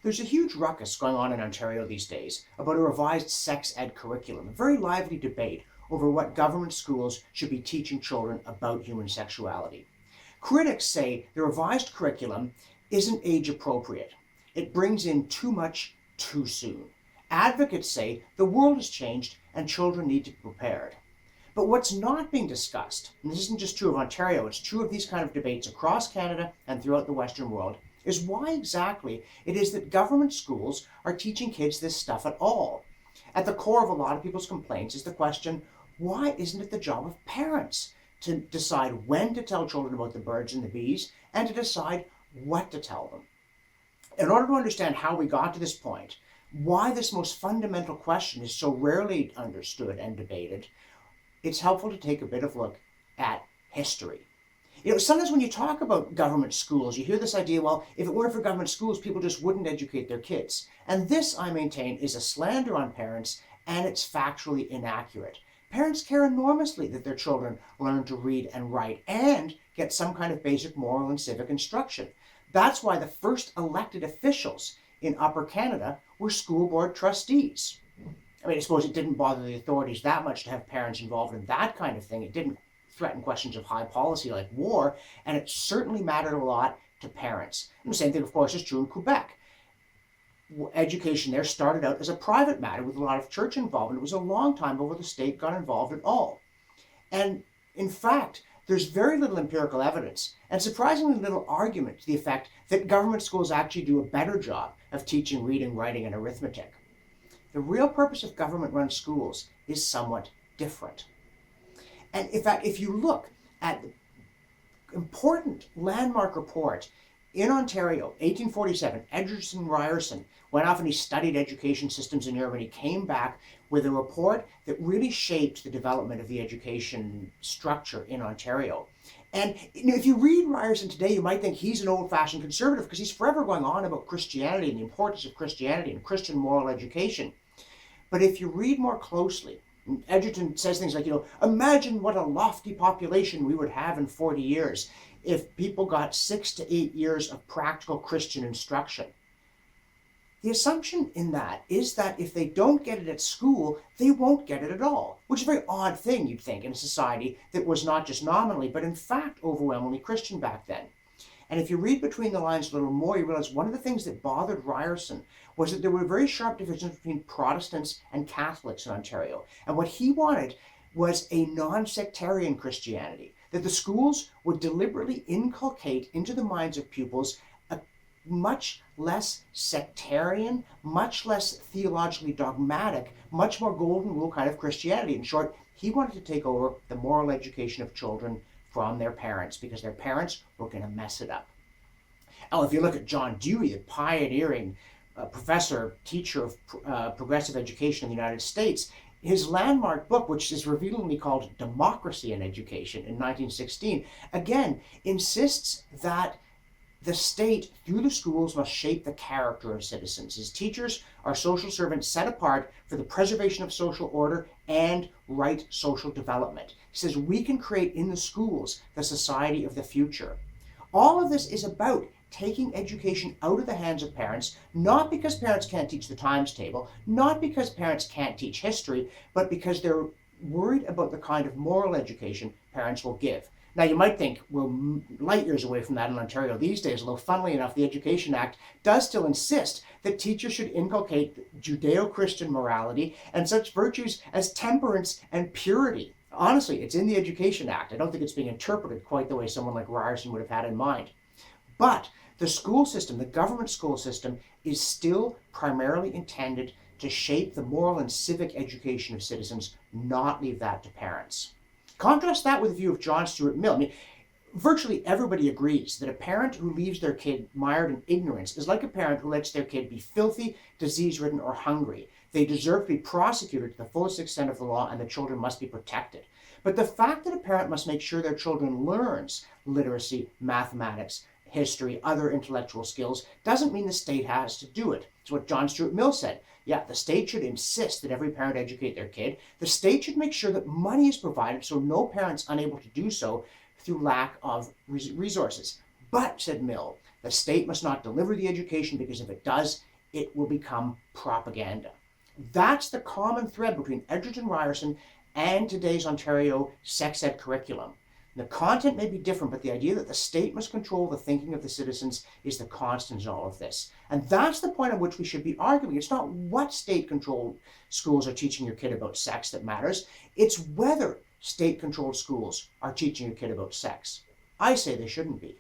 There's a huge ruckus going on in Ontario these days about a revised sex ed curriculum, a very lively debate over what government schools should be teaching children about human sexuality. Critics say the revised curriculum isn't age appropriate. It brings in too much too soon. Advocates say the world has changed and children need to be prepared. But what's not being discussed, and this isn't just true of Ontario, it's true of these kind of debates across Canada and throughout the Western world, is why exactly it is that government schools are teaching kids this stuff at all. At the core of a lot of people's complaints is the question, why isn't it the job of parents to decide when to tell children about the birds and the bees and to decide what to tell them? In order to understand how we got to this point, why this most fundamental question is so rarely understood and debated, it's helpful to take a bit of a look at history. Sometimes when you talk about government schools, you hear this idea, well, if it weren't for government schools, people just wouldn't educate their kids. And this, I maintain, is a slander on parents, and it's factually inaccurate. Parents care enormously that their children learn to read and write and get some kind of basic moral and civic instruction. That's why the first elected officials in Upper Canada were school board trustees. I suppose it didn't bother the authorities that much to have parents involved in that kind of thing. It didn't threaten questions of high policy like war, and it certainly mattered a lot to parents. And the same thing, of course, is true in Quebec. Education there started out as a private matter with a lot of church involvement. It was a long time before the state got involved at all. And in fact, there's very little empirical evidence and surprisingly little argument to the effect that government schools actually do a better job of teaching reading, writing, and arithmetic. The real purpose of government-run schools is somewhat different. And in fact, if you look at the important landmark report in Ontario, 1847, Egerton Ryerson went off and he studied education systems in Europe, and he came back with a report that really shaped the development of the education structure in Ontario. And if you read Ryerson today, you might think he's an old-fashioned conservative because he's forever going on about Christianity and the importance of Christianity and Christian moral education. But if you read more closely, Egerton says things like, imagine what a lofty population we would have in 40 years if people got 6 to 8 years of practical Christian instruction. The assumption in that is that if they don't get it at school, they won't get it at all, which is a very odd thing, you'd think, in a society that was not just nominally, but in fact overwhelmingly Christian back then. And if you read between the lines a little more, you realize one of the things that bothered Ryerson was that there were very sharp divisions between Protestants and Catholics in Ontario. And what he wanted was a non-sectarian Christianity, that the schools would deliberately inculcate into the minds of pupils a much less sectarian, much less theologically dogmatic, much more golden rule kind of Christianity. In short, he wanted to take over the moral education of children from their parents because their parents were going to mess it up. Now, if you look at John Dewey, the pioneering professor, teacher of progressive education in the United States, his landmark book, which is revealingly called Democracy in Education in 1916, again insists that the state, through the schools, must shape the character of citizens. His teachers are social servants set apart for the preservation of social order and right social development. He says we can create in the schools the society of the future. All of this is about taking education out of the hands of parents, not because parents can't teach the times table, not because parents can't teach history, but because they're worried about the kind of moral education parents will give. Now, you might think we're light years away from that in Ontario these days, although funnily enough, the Education Act does still insist that teachers should inculcate Judeo-Christian morality and such virtues as temperance and purity. Honestly, it's in the Education Act. I don't think it's being interpreted quite the way someone like Ryerson would have had in mind. But the school system, the government school system, is still primarily intended to shape the moral and civic education of citizens, not leave that to parents. Contrast that with the view of John Stuart Mill. Virtually everybody agrees that a parent who leaves their kid mired in ignorance is like a parent who lets their kid be filthy, disease-ridden, or hungry. They deserve to be prosecuted to the fullest extent of the law, and the children must be protected. But the fact that a parent must make sure their children learns literacy, mathematics, history, other intellectual skills, doesn't mean the state has to do it. It's what John Stuart Mill said. Yeah, the state should insist that every parent educate their kid. The state should make sure that money is provided so no parent's unable to do so through lack of resources. But, said Mill, the state must not deliver the education because if it does, it will become propaganda. That's the common thread between Edgerton Ryerson and today's Ontario sex ed curriculum. The content may be different, but the idea that the state must control the thinking of the citizens is the constant in all of this. And that's the point at which we should be arguing. It's not what state-controlled schools are teaching your kid about sex that matters. It's whether state-controlled schools are teaching your kid about sex. I say they shouldn't be.